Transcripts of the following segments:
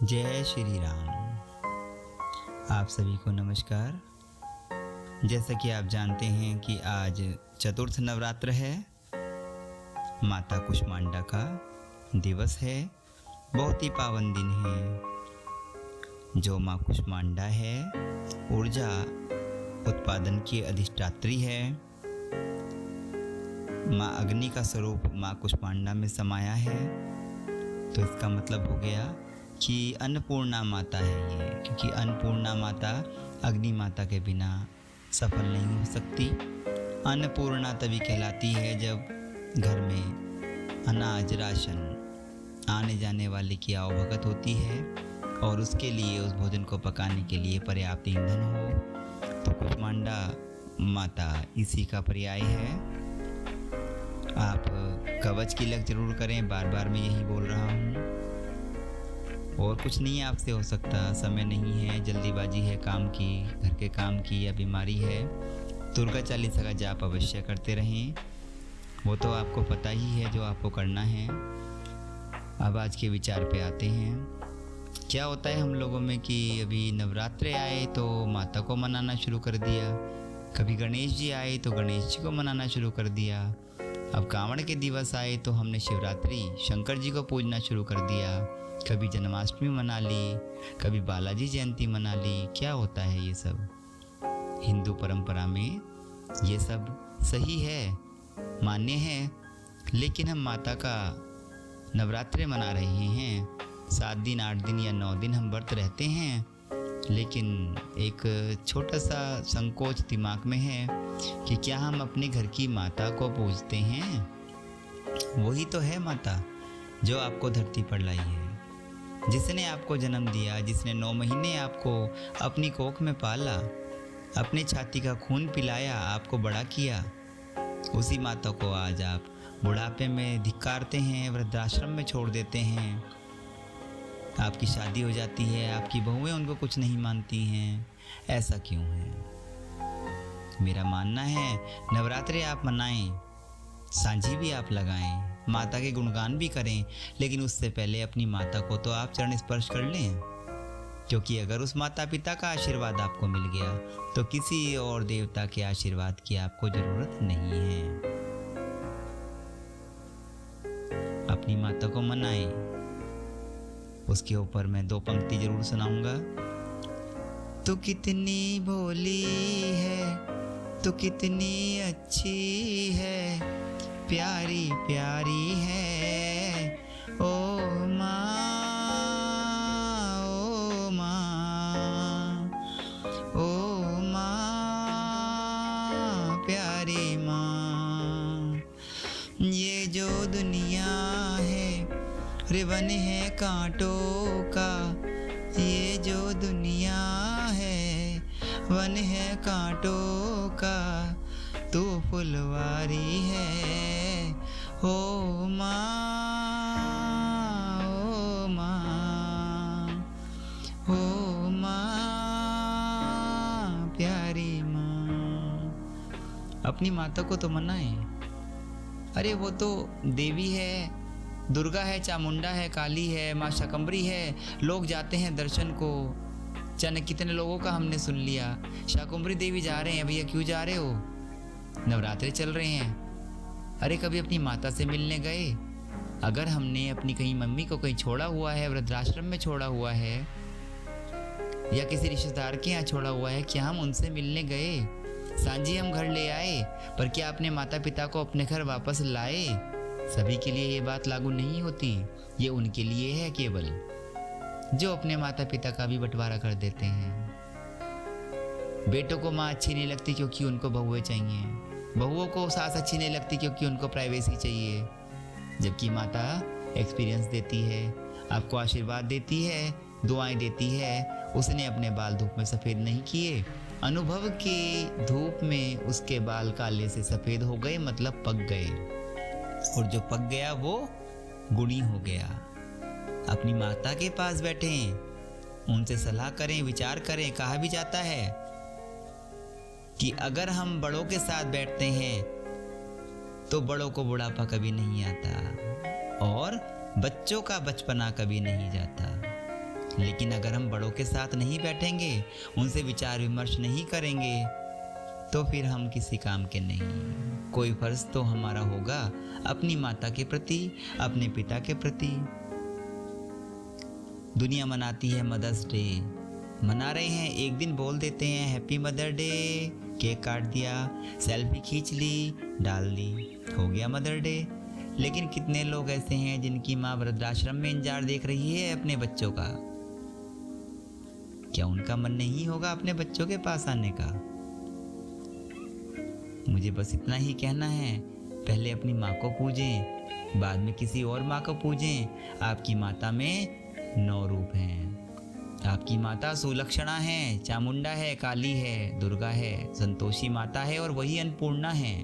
जय श्री राम। आप सभी को नमस्कार। जैसा कि आप जानते हैं कि आज चतुर्थ नवरात्र है, माता कुष्मांडा का दिवस है। बहुत ही पावन दिन है। जो माँ कुष्मांडा है, ऊर्जा उत्पादन की अधिष्ठात्री है। माँ अग्नि का स्वरूप माँ कुष्मांडा में समाया है। तो इसका मतलब हो गया कि अन्नपूर्णा माता है ये, क्योंकि अन्नपूर्णा माता अग्नि माता के बिना सफल नहीं हो सकती। अन्नपूर्णा तभी कहलाती है जब घर में अनाज राशन आने जाने वाले की आवभगत होती है और उसके लिए, उस भोजन को पकाने के लिए पर्याप्त ईंधन हो। तो कुष्मांडा माता इसी का पर्याय है। आप कवच की लग जरूर करें, बार बार मैं यही बोल रहा हूँ। और कुछ नहीं आपसे हो सकता, समय नहीं है, जल्दीबाजी है काम की, घर के काम की, या बीमारी है। दुर्गा चालीसा का जाप अवश्य करते रहें। वो तो आपको पता ही है जो आपको करना है। अब आज के विचार पे आते हैं। क्या होता है हम लोगों में कि अभी नवरात्रे आए तो माता को मनाना शुरू कर दिया, कभी गणेश जी आए तो गणेश जी को मनाना शुरू कर दिया, अब कांवड़ के दिवस आए तो हमने शिवरात्रि शंकर जी को पूजना शुरू कर दिया, कभी जन्माष्टमी मना ली, कभी बालाजी जयंती मना ली। क्या होता है ये सब? हिंदू परंपरा में ये सब सही है, मान्य है, लेकिन हम माता का नवरात्रे मना रहे हैं। 7 दिन 8 दिन या 9 दिन हम व्रत रहते हैं, लेकिन एक छोटा सा संकोच दिमाग में है कि क्या हम अपने घर की माता को पूजते हैं? वही तो है माता जो आपको धरती पर लाई है, जिसने आपको जन्म दिया, जिसने 9 महीने आपको अपनी कोख में पाला, अपने छाती का खून पिलाया, आपको बड़ा किया। उसी माता को आज आप बुढ़ापे में धिक्कारते हैं, वृद्धाश्रम में छोड़ देते हैं। आपकी शादी हो जाती है, आपकी बहुएं उनको कुछ नहीं मानती हैं। ऐसा क्यों है? मेरा मानना है नवरात्रे आप मनाएं, सांझी भी आप लगाएं, माता के गुणगान भी करें, लेकिन उससे पहले अपनी माता को तो आप चरण स्पर्श कर लें। क्योंकि अगर उस माता पिता का आशीर्वाद आपको मिल गया तो किसी और देवता के आशीर्वाद की आपको जरूरत नहीं है। अपनी माता को मनाएं। उसके ऊपर मैं 2 पंक्ति जरूर सुनाऊंगा। तू कितनी भोली है, तू कितनी अच्छी है, प्यारी प्यारी है ओ माँ, ओ माँ, ओ माँ, प्यारी माँ। ये जो दुनिया है रिबन है कांटों का, ये जो दुनिया है वन है कांटों का, तू फुलवारी है ओ माँ, ओ माँ, ओ माँ, प्यारी माँ। अपनी माता को तो मनाएं। अरे वो तो देवी है, दुर्गा है, चामुंडा है, काली है, माँ शाकंभरी है। लोग जाते हैं दर्शन को। जाने कितने लोगों का हमने सुन लिया, शाकंभरी देवी जा रहे हैं। भैया क्यों जा रहे हो? नवरात्रे चल रहे हैं। अरे कभी अपनी माता से मिलने गए? अगर हमने अपनी कहीं मम्मी को कहीं छोड़ा हुआ है, वृद्धाश्रम में छोड़ा हुआ है, या किसी रिश्तेदार के यहाँ छोड़ा हुआ है, क्या हम उनसे मिलने गए? सांझी हम घर ले आए, पर क्या अपने माता पिता को अपने घर वापस लाए? सभी के लिए ये बात लागू नहीं होती। ये उनके लिए है केवल जो अपने माता पिता का भी बंटवारा कर देते हैं। बेटों को माँ अच्छी नहीं लगती क्योंकि उनको बहुएं चाहिए, बहुओं को सास अच्छी नहीं लगती क्योंकि उनको प्राइवेसी चाहिए। जबकि माता एक्सपीरियंस देती है, आपको आशीर्वाद देती है, दुआएं देती है। उसने अपने बाल धूप में सफ़ेद नहीं किए, अनुभव के धूप में उसके बाल काले से सफ़ेद हो गए, मतलब पक गए। और जो पक गया वो गुणी हो गया। अपनी माता के पास बैठें, उनसे सलाह करें, विचार करें। कहा भी जाता है कि अगर हम बड़ों के साथ बैठते हैं तो बड़ों को बुढ़ापा कभी नहीं आता और बच्चों का बचपना कभी नहीं जाता। लेकिन अगर हम बड़ों के साथ नहीं बैठेंगे, उनसे विचार विमर्श नहीं करेंगे, तो फिर हम किसी काम के नहीं। कोई फर्ज तो हमारा होगा अपनी माता के प्रति, अपने पिता के प्रति। दुनिया मनाती है मदर्स डे, मना रहे हैं, एक दिन बोल देते हैं हैप्पी मदर डे, केक काट दिया, सेल्फी खींच ली, डाल दी, हो गया मदर डे। लेकिन कितने लोग ऐसे हैं जिनकी माँ वृद्धाश्रम में इंतजार देख रही है अपने बच्चों का? क्या उनका मन नहीं होगा अपने बच्चों के पास आने का? मुझे बस इतना ही कहना है, पहले अपनी माँ को पूजें, बाद में किसी और माँ को पूजें। आपकी माता में 9 रूप हैं। आपकी माता सुलक्षणा है, चामुंडा है, काली है, दुर्गा है, संतोषी माता है और वही अन्नपूर्णा है।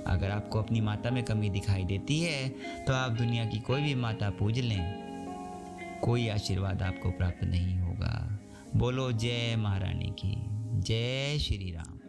अगर आपको अपनी माता में कमी दिखाई देती है तो आप दुनिया की कोई भी माता पूज लें, कोई आशीर्वाद आपको प्राप्त नहीं होगा। बोलो जय महारानी की, जय श्री राम।